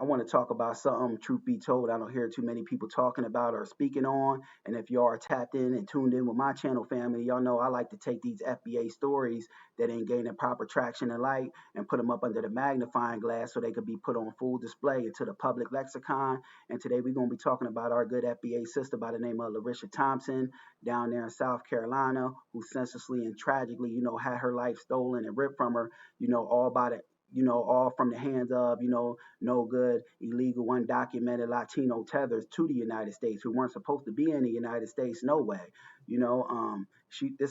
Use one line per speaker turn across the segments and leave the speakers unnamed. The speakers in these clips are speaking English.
I want to talk about something, truth be told, I don't hear too many people talking about or speaking on. And if y'all are tapped in and tuned in with my channel family, y'all know I like to take these FBA stories that ain't gaining proper traction and light and put them up under the magnifying glass so they could be put on full display into the public lexicon. And today we're going to be talking about our good FBA sister by the name of Larisha Thompson down there in South Carolina, who senselessly and tragically, had her life stolen and ripped from her, all by the all from the hands of, no good, illegal, undocumented Latino tethers to the United States who weren't supposed to be in the United States, no way.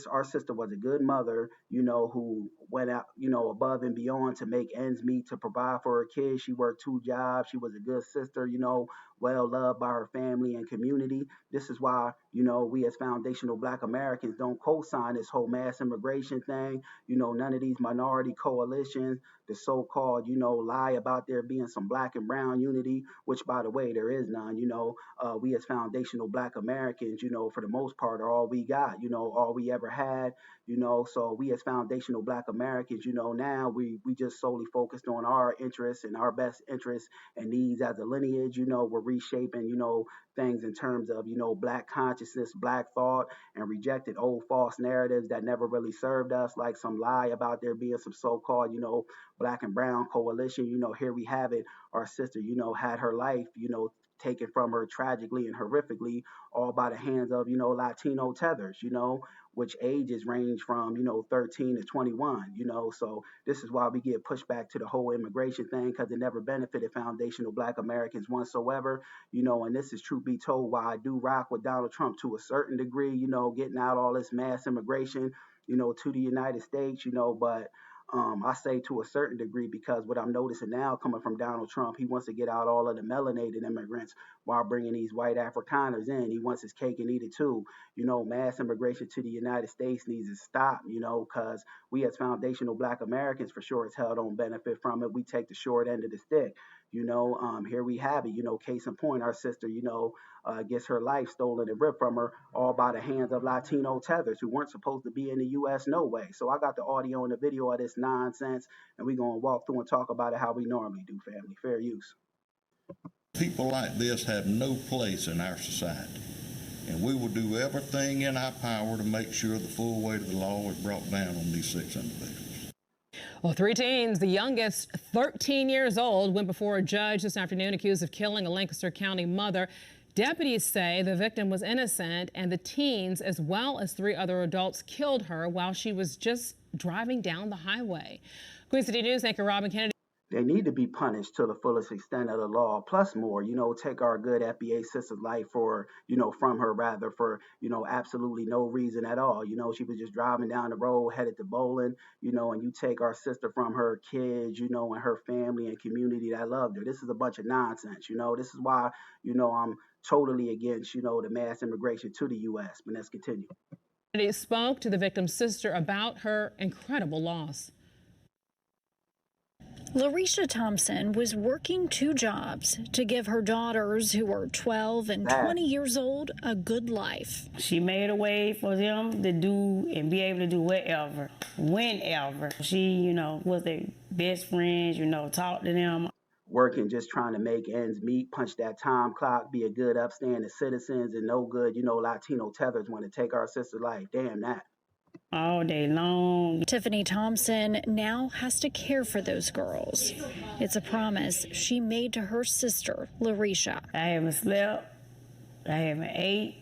Our sister was a good mother, who went out, above and beyond to make ends meet, to provide for her kids. She worked 2 jobs. She was a good sister, well loved by her family and community. This is why, we as foundational Black Americans don't co-sign this whole mass immigration thing. None of these minority coalitions, the so-called, lie about there being some Black and brown unity, which, by the way, there is none. We as foundational Black Americans, for the most part, are all we got, all we ever had, so we as foundational Black Americans, now we just solely focused on our interests and our best interests and needs as a lineage. We're reshaping, things in terms of, Black consciousness, Black thought, and rejected old false narratives that never really served us, like some lie about there being some so-called, Black and brown coalition. Here we have it. Our sister, had her life, taken from her tragically and horrifically, all by the hands of, Latino tethers, which ages range from, 13 to 21, so this is why we get pushed back to the whole immigration thing, because it never benefited foundational Black Americans whatsoever, and this is, truth be told, why I do rock with Donald Trump to a certain degree, getting out all this mass immigration, to the United States, but I say to a certain degree, because what I'm noticing now coming from Donald Trump, he wants to get out all of the melanated immigrants while bringing these white Afrikaners in. He wants his cake and eat it too. Mass immigration to the United States needs to stop, because we as foundational Black Americans for sure as hell don't benefit from it. We take the short end of the stick. Here we have it, case in point, our sister, gets her life stolen and ripped from her, all by the hands of Latino tethers who weren't supposed to be in the U.S. no way. So I got the audio and the video of this nonsense, and we're going to walk through and talk about it how we normally do, family. Fair use.
People like this have no place in our society, and we will do everything in our power to make sure the full weight of the law is brought down on these 6 individuals.
Well, 3 teens, the youngest 13 years old, went before a judge this afternoon accused of killing a Lancaster County mother. Deputies say the victim was innocent, and the teens, as well as 3 other adults, killed her while she was just driving down the highway. Queen City News anchor Robin Kennedy.
They need to be punished to the fullest extent of the law, plus more, take our good FBA sister's life for, from her rather, for, absolutely no reason at all. She was just driving down the road, headed to bowling, and you take our sister from her kids, and her family and community that loved her. This is a bunch of nonsense, This is why, I'm totally against, the mass immigration to the U.S. But let's continue.
He spoke to the victim's sister about her incredible loss.
Larisha Thompson was working 2 jobs to give her daughters, who were 12 and 20 years old, a good life.
She made a way for them to do and be able to do whatever, whenever. She, was their best friends, talked to them.
Working, just trying to make ends meet, punch that time clock, be a good upstanding citizens, and no good, Latino tethers want to take our sister's life. Damn that.
All day long.
Tiffany Thompson now has to care for those girls. It's a promise she made to her sister, Larisha.
I haven't slept. I haven't ate.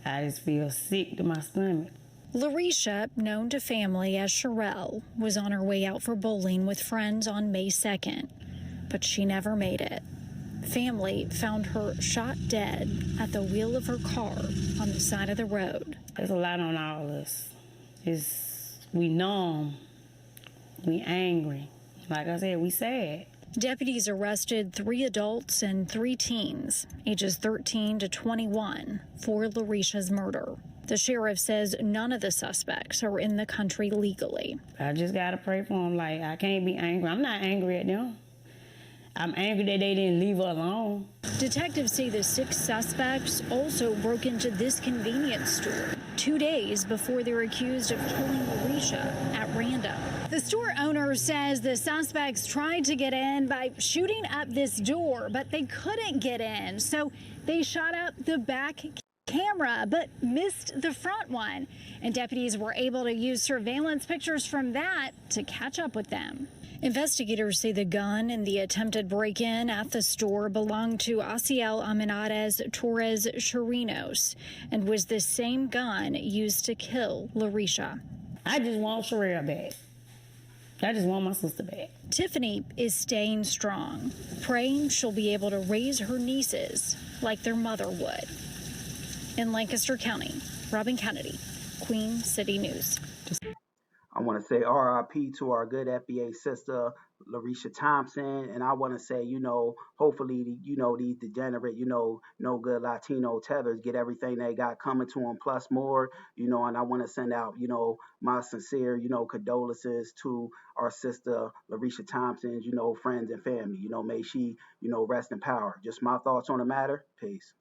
I just feel sick to my stomach.
Larisha, known to family as Sherelle, was on her way out for bowling with friends on May 2nd, but she never made it. Family found her shot dead at the wheel of her car on the side of the road.
There's a lot on all of us. We numb, we angry. Like I said, we sad.
Deputies arrested 3 adults and 3 teens, ages 13 to 21, for Larisha's murder. The sheriff says none of the suspects are in the country legally.
I just gotta pray for them. Like, I can't be angry. I'm not angry at them. I'm angry that they didn't leave her alone.
Detectives say the 6 suspects also broke into this convenience store 2 days before they're accused of killing Larisha at random. The store owner says the suspects tried to get in by shooting up this door, but they couldn't get in. So they shot up the back camera but missed the front one. And deputies were able to use surveillance pictures from that to catch up with them. Investigators say the gun in the attempted break-in at the store belonged to Asiel Amenarez Torres Chirinos and was the same gun used to kill Larisha.
I just want Sherelle back. I just want my sister back.
Tiffany is staying strong, praying she'll be able to raise her nieces like their mother would. In Lancaster County, Robin Kennedy, Queen City News.
I want to say R.I.P to our good FBA sister, Larisha Thompson. And I want to say, hopefully, these degenerate, no good Latino tethers get everything they got coming to them plus more, and I want to send out, my sincere, condolences to our sister, Larisha Thompson's, friends and family. May she, rest in power. Just my thoughts on the matter. Peace.